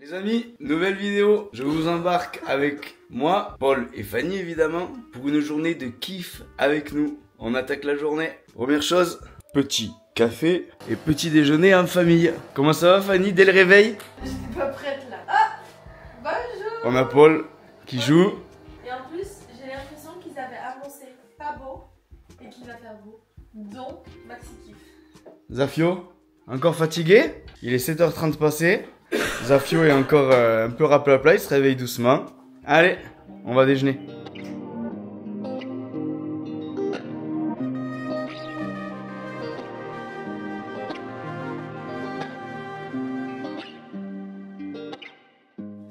Les amis, nouvelle vidéo, je vous embarque avec moi, Paul et Fanny évidemment, pour une journée de kiff avec nous. On attaque la journée. Première chose, petit café et petit déjeuner en famille. Comment ça va Fanny, dès le réveil? J'étais pas prête là. Ah, bonjour. On a Paul qui joue. Et en plus, j'ai l'impression qu'ils avaient annoncé pas beau et qu'il va faire beau. Donc, maxi kiff. Zafio, encore fatigué? Il est 7h30 passé. Zafio est encore un peu raplapla, il se réveille doucement. Allez, on va déjeuner.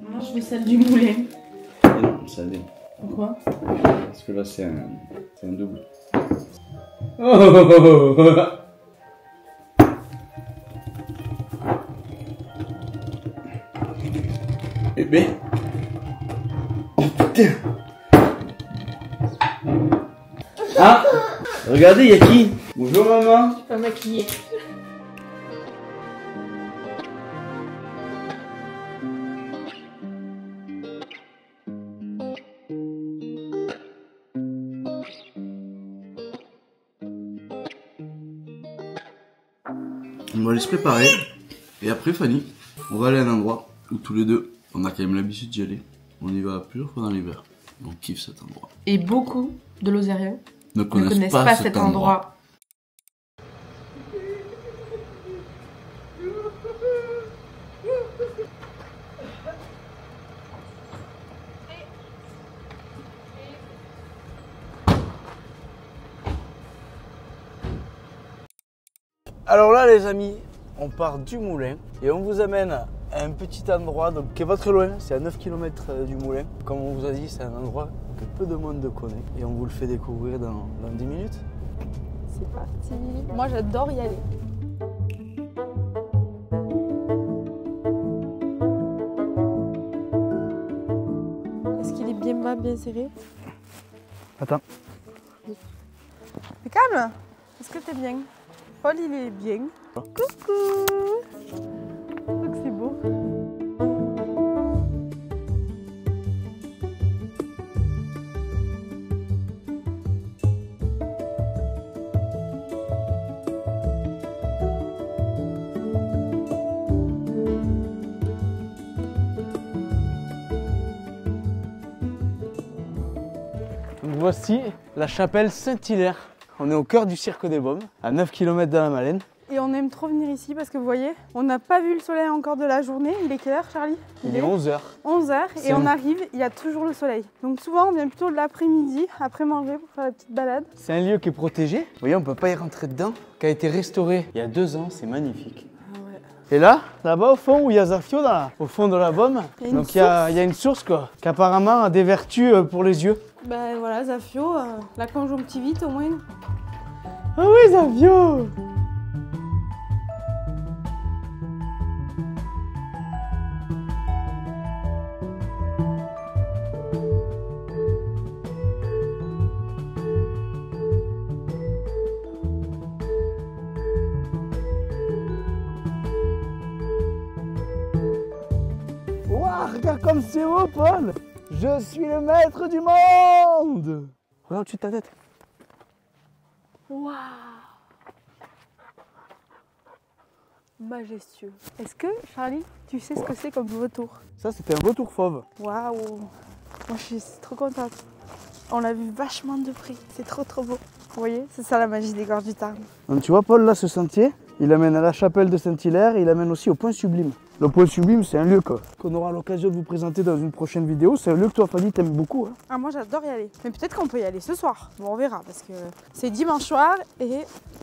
Moi, je veux celle du moulin. Non, ça allait. Pourquoi? Parce que là, c'est un double. Oh. Eh ben. Oh putain. Ah, regardez, il y a qui? Bonjour maman. Je suis pas maquillée. On va aller se préparer. Et après, Fanny, on va aller à un endroit où tous les deux, on a quand même l'habitude d'y aller. On y va plusieurs fois dans l'hiver. On kiffe cet endroit. Et beaucoup de Lozériens Ne ne connaissent pas cet endroit. Alors là les amis, on part du moulin et on vous amène à un petit endroit donc, qui est pas très loin, c'est à 9 km du moulin. Comme on vous a dit, c'est un endroit que peu de monde connaît et on vous le fait découvrir dans 10 minutes. C'est parti. Moi, j'adore y aller. Est-ce qu'il est bien bas, bien serré? Attends. Mais calme. Est-ce que t'es bien? Paul, il est bien. Coucou. Donc c'est beau. Donc voici la chapelle Saint-Hilaire. On est au cœur du Cirque des Baumes, à 9 km de la Malène. Et on aime trop venir ici parce que vous voyez, on n'a pas vu le soleil encore de la journée. Il est quelle heure, Charlie? Il est 11h. 11h et on arrive, il y a toujours le soleil. Donc souvent, on vient plutôt l'après-midi, après manger, pour faire la petite balade. C'est un lieu qui est protégé. Vous voyez, on ne peut pas y rentrer dedans. Qui a été restauré il y a 2 ans, c'est magnifique. Ah ouais. Et là, là-bas au fond, où il y a Zafio, au fond de la baume, il y a une donc il y a une source quoi, qui apparemment a des vertus pour les yeux. Ben voilà, Zafio, la conjonctivite au moins. Ah oui, Zafio! Waouh, regarde comme c'est beau, Paul! Je suis le maître du monde! Regarde au-dessus de ta tête. Waouh! Majestueux. Est-ce que, Charlie, tu sais ce que c'est comme vautour? Ça, c'était un vautour fauve. Waouh! Moi, je suis trop contente. On l'a vu vachement de près. C'est trop beau. Vous voyez, c'est ça la magie des gorges du Tarn. Donc tu vois, Paul, là, ce sentier, il amène à la chapelle de Saint-Hilaire et il amène aussi au Point Sublime. Le Point Sublime, c'est un lieu qu'on aura l'occasion de vous présenter dans une prochaine vidéo. C'est un lieu que toi, Fanny, t'aimes beaucoup. Hein. Ah, moi, j'adore y aller. Mais peut-être qu'on peut y aller ce soir. Bon, on verra parce que c'est dimanche soir et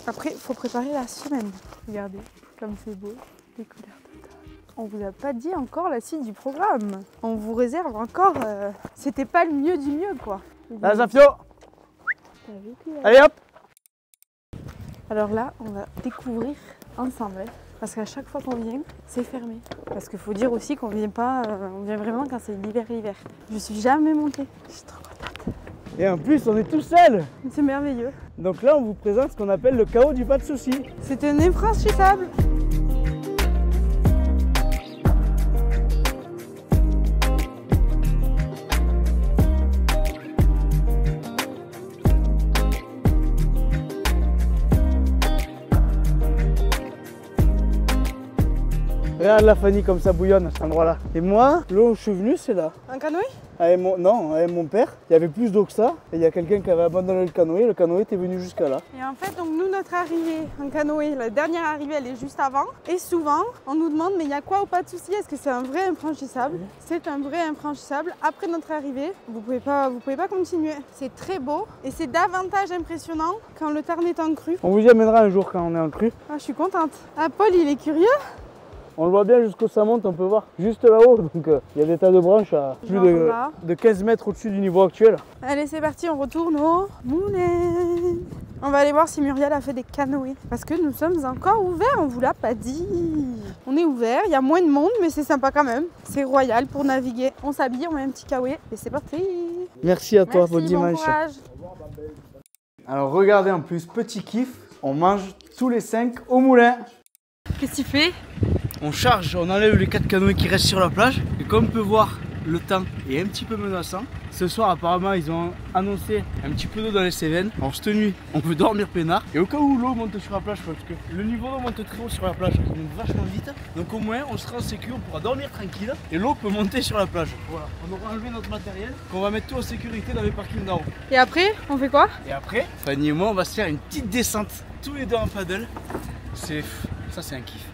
après, il faut préparer la semaine. Regardez, comme c'est beau, les couleurs de Tarn. On vous a pas dit encore la suite du programme. On vous réserve encore. C'était pas le mieux du mieux, quoi. Là, Zafio! Allez. Allez, hop! Alors là, on va découvrir ensemble. Parce qu'à chaque fois qu'on vient, c'est fermé. Parce qu'il faut dire aussi qu'on vient pas, on vient vraiment quand c'est l'hiver. Je suis jamais montée. Je suis trop contente. Et en plus, on est tout seul. C'est merveilleux. Donc là, on vous présente ce qu'on appelle le chaos du pas de soucis. C'était infranchissable. Regarde la Fanny comme ça bouillonne à cet endroit-là. Et moi, l'eau où je suis venu, c'est là. Un canoë? Non, avec mon père, il y avait plus d'eau que ça. Et il y a quelqu'un qui avait abandonné le canoë était venu jusqu'à là. Et en fait, donc nous, notre arrivée en canoë, la dernière arrivée, elle est juste avant. Et souvent, on nous demande, mais il y a quoi ou pas de souci? Est-ce que c'est un vrai infranchissable? C'est un vrai infranchissable. Après notre arrivée, vous pouvez pas continuer. C'est très beau et c'est davantage impressionnant quand le Tarn est en crue. On vous y amènera un jour quand on est en crue. Ah, je suis contente. Ah, Paul, il est curieux. On le voit bien jusqu'où ça monte, on peut voir juste là-haut. Donc il y a des tas de branches à plus de 15 mètres au-dessus du niveau actuel. Allez, c'est parti, on retourne au moulin. On va aller voir si Muriel a fait des canoës. Parce que nous sommes encore ouverts, on vous l'a pas dit. On est ouvert, il y a moins de monde, mais c'est sympa quand même. C'est royal pour naviguer. On s'habille, on met un petit kawaii et c'est parti. Merci à toi, bon Merci, dimanche. bon courage. Alors regardez en plus, petit kiff, on mange tous les 5 au moulin. Qu'est-ce que tu fais? On charge, on enlève les 4 canoës qui restent sur la plage. Et comme on peut voir, le temps est un petit peu menaçant. Ce soir, apparemment, ils ont annoncé un petit peu d'eau dans les Cévennes. Alors cette nuit, on peut dormir peinard. Et au cas où l'eau monte sur la plage, parce que le niveau d'eau monte très haut sur la plage, il monte vachement vite. Donc au moins, on sera en sécurité, on pourra dormir tranquille. Et l'eau peut monter sur la plage. Voilà, on aura enlevé notre matériel, qu'on va mettre tout en sécurité dans les parkings d'en haut. Et après, on fait quoi? Et après, Fanny et moi, on va se faire une petite descente, tous les deux en paddle. Ça, c'est un kiff.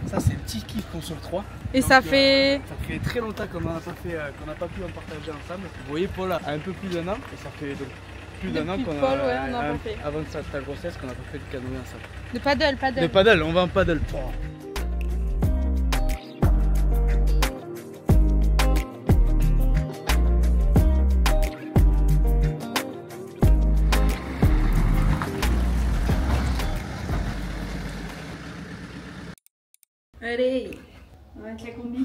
Ça, c'est un petit kiff qu'on se retrouve. Et donc, ça fait très longtemps qu'on n'a pas pu en partager ensemble. Vous voyez, Paul a un peu plus d'un an. Et ça fait donc plus d'un an qu'on a, avant ta grossesse, qu'on n'a pas fait de canoë ensemble. De paddle. De paddle, on va en paddle. Allez, on va mettre la combi.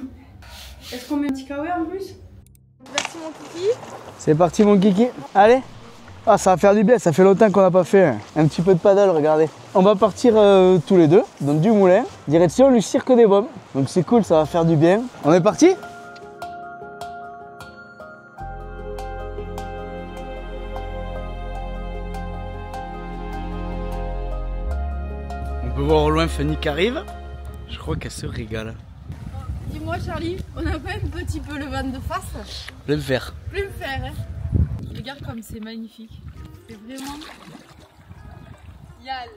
Est-ce qu'on met un petit kawaii en plus? Merci mon kiki. C'est parti mon kiki. Allez. Ah, ça va faire du bien, ça fait longtemps qu'on n'a pas fait un petit peu de paddle, regardez. On va partir tous les deux, donc du moulin, direction le cirque des Baumes. Donc c'est cool, ça va faire du bien. On est parti? On peut voir au loin Fanny qui arrive. Je crois qu'elle se régale. Dis-moi Charlie, on a pas un petit peu le vent de face? Le verre. Plus le faire, hein. Regarde comme c'est magnifique. C'est vraiment... Yal.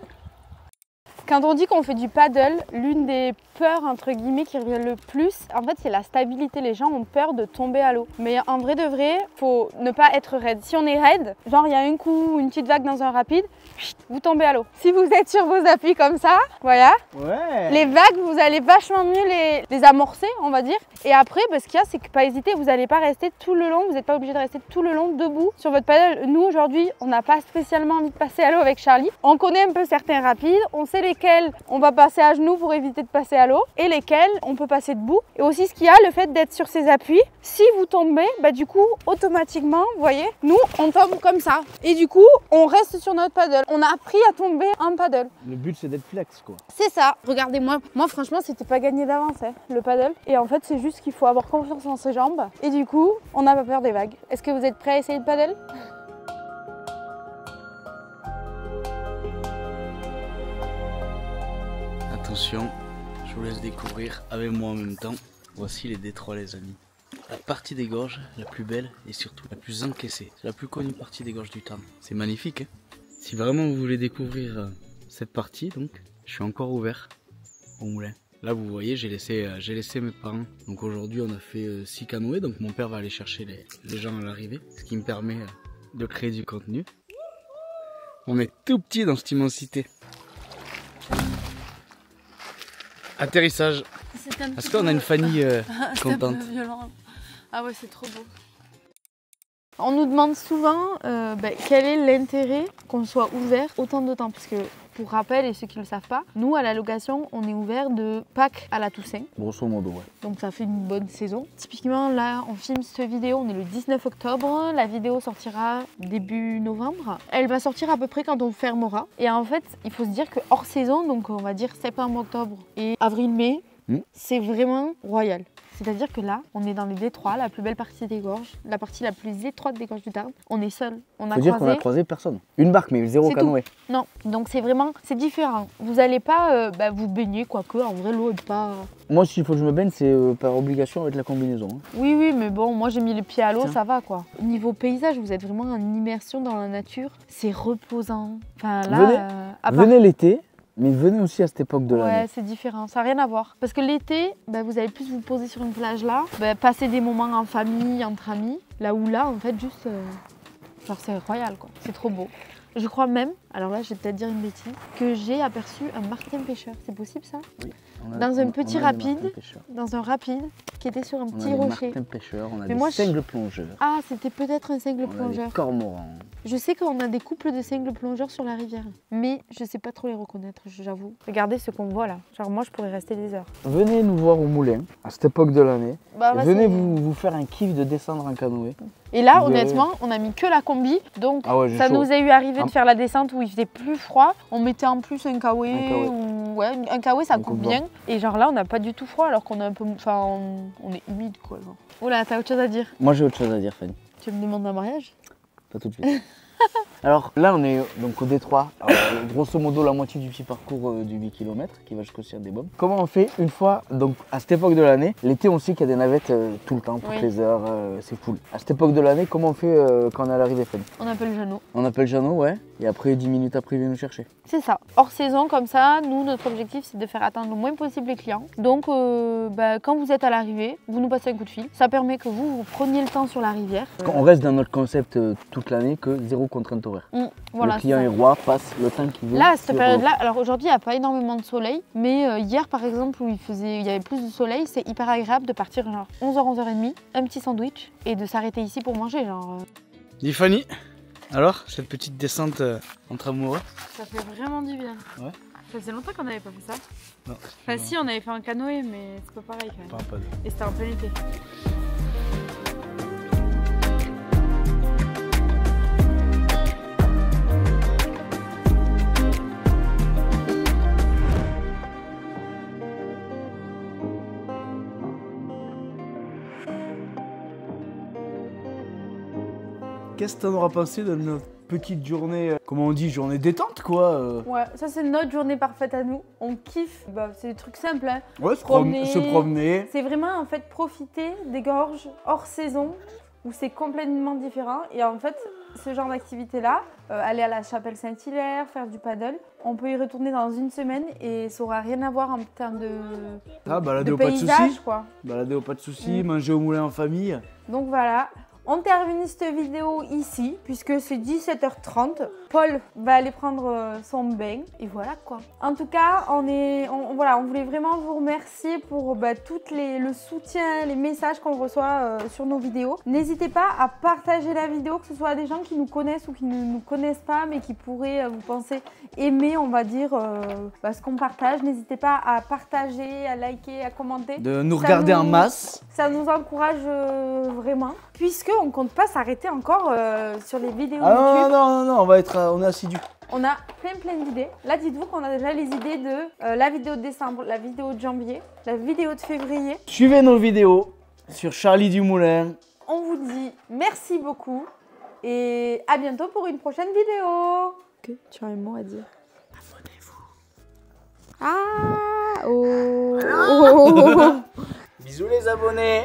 Quand on dit qu'on fait du paddle, l'une des peurs entre guillemets qui revient le plus, en fait c'est la stabilité. Les gens ont peur de tomber à l'eau. Mais en vrai de vrai, faut ne pas être raide. Si on est raide, genre il y a un coup, une petite vague dans un rapide, vous tombez à l'eau. Si vous êtes sur vos appuis comme ça, voilà, les vagues vous allez vachement mieux les amorcer, on va dire. Et après, ce qu'il y a, c'est que pas hésiter, vous n'allez pas rester tout le long, vous n'êtes pas obligé de rester tout le long debout sur votre paddle. Nous aujourd'hui, on n'a pas spécialement envie de passer à l'eau avec Charlie. On connaît un peu certains rapides, on sait lesquels on va passer à genoux pour éviter de passer à l'eau et lesquels on peut passer debout. Et aussi ce qu'il y a, le fait d'être sur ses appuis, si vous tombez, du coup automatiquement, vous voyez, nous on tombe comme ça. Et du coup, on reste sur notre paddle. On a appris à tomber en paddle. Le but c'est d'être flex quoi. C'est ça. Regardez-moi, moi franchement c'était pas gagné d'avance le paddle. Et en fait c'est juste qu'il faut avoir confiance en ses jambes. Et du coup, on n'a pas peur des vagues. Est-ce que vous êtes prêts à essayer de paddle? Attention, je vous laisse découvrir avec moi en même temps. Voici les détroits les amis. La partie des gorges la plus belle et surtout la plus encaissée. C'est la plus connue partie des gorges du Tarn. C'est magnifique hein. Si vraiment vous voulez découvrir cette partie, donc, je suis encore ouvert au moulin. Là vous voyez, j'ai laissé mes parents. Donc aujourd'hui on a fait 6 canoës, donc mon père va aller chercher les gens à l'arrivée. Ce qui me permet de créer du contenu. On est tout petit dans cette immensité. Atterrissage. Est-ce qu'on a une Fanny contente? C'est un peu violent. Ah ouais, c'est trop beau. On nous demande souvent quel est l'intérêt qu'on soit ouvert autant de temps. Parce que, pour rappel, et ceux qui ne le savent pas, nous à la location, on est ouvert de Pâques à la Toussaint. Grosso modo, ouais. Donc ça fait une bonne saison. Typiquement, là, on filme cette vidéo, on est le 19 octobre. La vidéo sortira début novembre. Elle va sortir à peu près quand on fermera. Et en fait, il faut se dire que hors saison, donc on va dire septembre, octobre et avril-mai, c'est vraiment royal. C'est-à-dire que là, on est dans les détroits, la plus belle partie des gorges, la partie la plus étroite des gorges du Tarn. On est seul. On a Faut dire qu'on a croisé personne. Une barque, mais zéro canoë. Non, donc c'est vraiment, c'est différent. Vous n'allez pas vous baigner, quoique, en vrai, l'eau est pas... Moi, s'il faut que je me baigne, c'est par obligation avec la combinaison. Hein. Oui, oui, mais bon, moi j'ai mis les pieds à l'eau, ça va quoi. Niveau paysage, vous êtes vraiment en immersion dans la nature. C'est reposant. Enfin là, venez l'été. Mais venez aussi à cette époque de l'année. Ouais, c'est différent, ça n'a rien à voir. Parce que l'été, vous allez plus vous poser sur une plage là, passer des moments en famille, entre amis. Là où là, en fait, juste... genre c'est royal quoi, c'est trop beau. Je crois même, alors là je vais peut-être dire une bêtise, que j'ai aperçu un martin pêcheur. C'est possible ça? Oui. Dans un petit rapide, dans un rapide qui était sur un petit rocher. Martin pêcheur, on a des singles plongeurs. Ah, c'était peut-être un single plongeur. Des cormorans. Je sais qu'on a des couples de singles plongeurs sur la rivière, mais je sais pas trop les reconnaître, j'avoue. Regardez ce qu'on voit là. Genre moi je pourrais rester des heures. Venez nous voir au moulin à cette époque de l'année. Venez vous faire un kiff de descendre en canoë. Et là, honnêtement, on a mis que la combi, donc ça nous est eu arrivé de faire la descente où il faisait plus froid. On mettait en plus un kawaii, un kawaii ça coupe bien. Et genre là, on n'a pas du tout froid alors qu'on est un peu, enfin, on est humide quoi. Genre. Oula, t'as autre chose à dire? Moi j'ai autre chose à dire, Fanny. Tu me demandes un mariage? Pas tout de suite. Alors là, on est donc au détroit. Alors, grosso modo, la moitié du petit parcours du 8 km qui va jusqu'au Sierre des Baumes. Comment on fait une fois, donc à cette époque de l'année, l'été on sait qu'il y a des navettes tout le temps, toutes les heures, c'est cool. À cette époque de l'année, comment on fait quand on est à l'arrivée, Fanny? On appelle Jeannot. On appelle Jeannot, ouais. Et après, 10 minutes après, il vient nous chercher. C'est ça. Hors saison, comme ça, nous, notre objectif, c'est de faire attendre le moins possible les clients. Donc, quand vous êtes à l'arrivée, vous nous passez un coup de fil. Ça permet que vous preniez le temps sur la rivière. On reste dans notre concept toute l'année, que zéro contrainte horaire. Voilà, le client est roi, passe le temps qu'il veut. Là, à cette période-là, alors aujourd'hui, il n'y a pas énormément de soleil, mais hier, par exemple, où il y avait plus de soleil, c'est hyper agréable de partir genre 11h, 11h30, un petit sandwich, et de s'arrêter ici pour manger. Genre. Dis Fanny, alors, cette petite descente entre amoureux? Ça fait vraiment du bien. Ouais. Ça faisait longtemps qu'on n'avait pas fait ça. Non. Enfin si, on avait fait un canoë, mais c'est pas pareil quand même. Pas de... Et c'était en plein été. Qu'est-ce que t'en auras pensé de notre petite journée, comment on dit, journée détente quoi Ouais, ça c'est notre journée parfaite à nous. On kiffe, c'est des trucs simples. Hein. Ouais, se promener. C'est vraiment en fait profiter des gorges hors saison où c'est complètement différent. Et en fait, ce genre d'activité-là, aller à la chapelle Saint-Hilaire, faire du paddle, on peut y retourner dans une semaine et ça aura rien à voir en termes de, balader de au paysage, pas de soucis. Quoi. Balader au pas de soucis, manger au moulin en famille. Donc voilà. On termine cette vidéo ici, puisque c'est 17h30. Paul va aller prendre son bain, et voilà quoi. En tout cas, on voulait vraiment vous remercier pour le soutien, les messages qu'on reçoit sur nos vidéos. N'hésitez pas à partager la vidéo, que ce soit à des gens qui nous connaissent ou qui ne nous connaissent pas, mais qui pourraient, vous pensez, aimer, on va dire, ce qu'on partage. N'hésitez pas à partager, à liker, à commenter. De nous regarder en masse. Ça nous encourage vraiment, puisque on compte pas s'arrêter encore sur les vidéos YouTube. Non, on est assidus. On a plein d'idées. Là, dites-vous qu'on a déjà les idées de la vidéo de décembre, la vidéo de janvier, la vidéo de février. Suivez nos vidéos sur Charlie Dumoulin. On vous dit merci beaucoup et à bientôt pour une prochaine vidéo. Que tu as un mot à dire? Abonnez-vous. Ah oh. Bisous les abonnés.